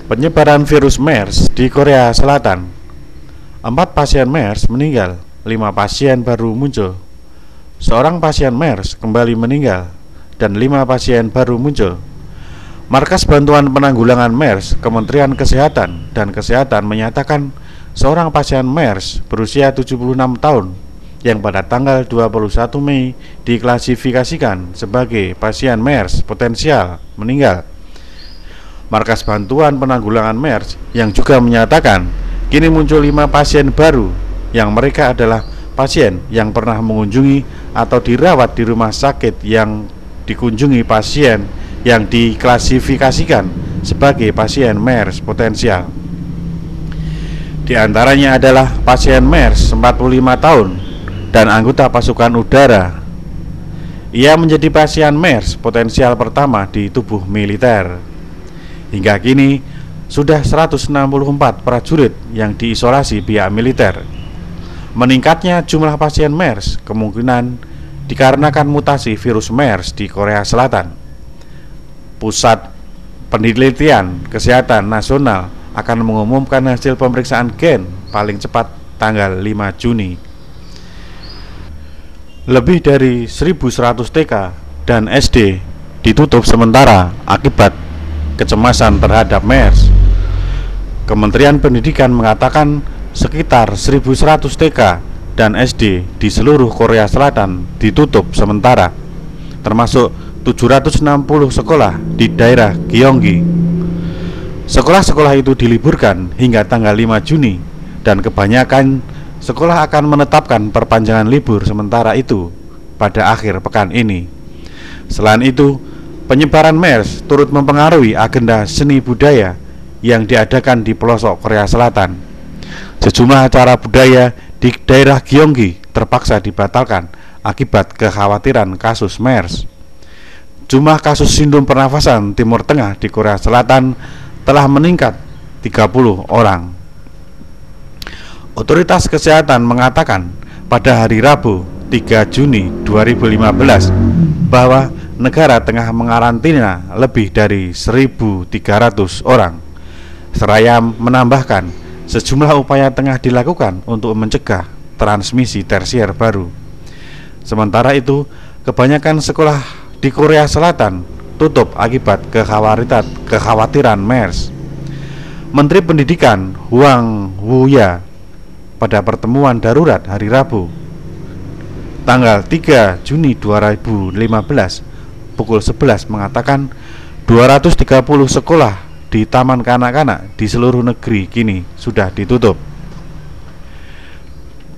Penyebaran virus MERS di Korea Selatan. 4 pasien MERS meninggal, 5 pasien baru muncul. Seorang pasien MERS kembali meninggal dan 5 pasien baru muncul. Markas Bantuan Penanggulangan MERS, Kementerian Kesehatan dan Kesehatan menyatakan seorang pasien MERS berusia 76 tahun yang pada tanggal 21 Mei diklasifikasikan sebagai pasien MERS potensial meninggal. Markas Bantuan Penanggulangan MERS yang juga menyatakan kini muncul 5 pasien baru yang mereka adalah pasien yang pernah mengunjungi atau dirawat di rumah sakit yang dikunjungi pasien yang diklasifikasikan sebagai pasien MERS potensial. Di antaranya adalah pasien MERS 45 tahun dan anggota pasukan udara. Ia menjadi pasien MERS potensial pertama di tubuh militer. Hingga kini sudah 164 prajurit yang diisolasi pihak militer. Meningkatnya jumlah pasien MERS kemungkinan dikarenakan mutasi virus MERS di Korea Selatan. Pusat Penelitian Kesehatan Nasional akan mengumumkan hasil pemeriksaan gen paling cepat tanggal 5 Juni. Lebih dari 1.100 TK dan SD ditutup sementara akibat kecemasan terhadap MERS. Kementerian Pendidikan mengatakan sekitar 1.100 TK dan SD di seluruh Korea Selatan ditutup sementara, termasuk 760 sekolah di daerah Gyeonggi. Sekolah-sekolah itu diliburkan hingga tanggal 5 Juni dan kebanyakan sekolah akan menetapkan perpanjangan libur sementara itu pada akhir pekan ini. Selain itu, penyebaran MERS turut mempengaruhi agenda seni budaya yang diadakan di pelosok Korea Selatan. Sejumlah acara budaya di daerah Gyeonggi terpaksa dibatalkan akibat kekhawatiran kasus MERS. Jumlah kasus sindrom pernafasan Timur Tengah di Korea Selatan telah meningkat 30 orang. Otoritas Kesehatan mengatakan pada hari Rabu 3 Juni 2015 bahwa negara tengah mengarantina lebih dari 1.300 orang. Seraya menambahkan sejumlah upaya tengah dilakukan untuk mencegah transmisi tersier baru. Sementara itu, kebanyakan sekolah di Korea Selatan tutup akibat kekhawatiran MERS. Menteri Pendidikan Hwang Woo-ya pada pertemuan darurat hari Rabu tanggal 3 Juni 2015 pukul 11 mengatakan 230 sekolah di taman kanak-kanak di seluruh negeri kini sudah ditutup.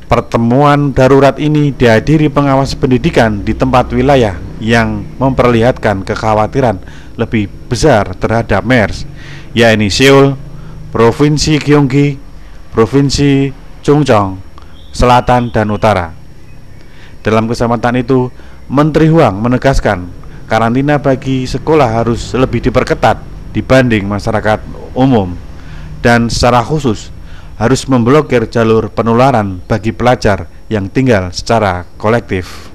Pertemuan darurat ini dihadiri pengawas pendidikan di tempat wilayah yang memperlihatkan kekhawatiran lebih besar terhadap MERS, yakni Seoul, Provinsi Gyeonggi, Provinsi Chungcheong, Selatan dan Utara. Dalam kesempatan itu, Menteri Hwang menegaskan karantina bagi sekolah harus lebih diperketat dibanding masyarakat umum dan secara khusus harus memblokir jalur penularan bagi pelajar yang tinggal secara kolektif.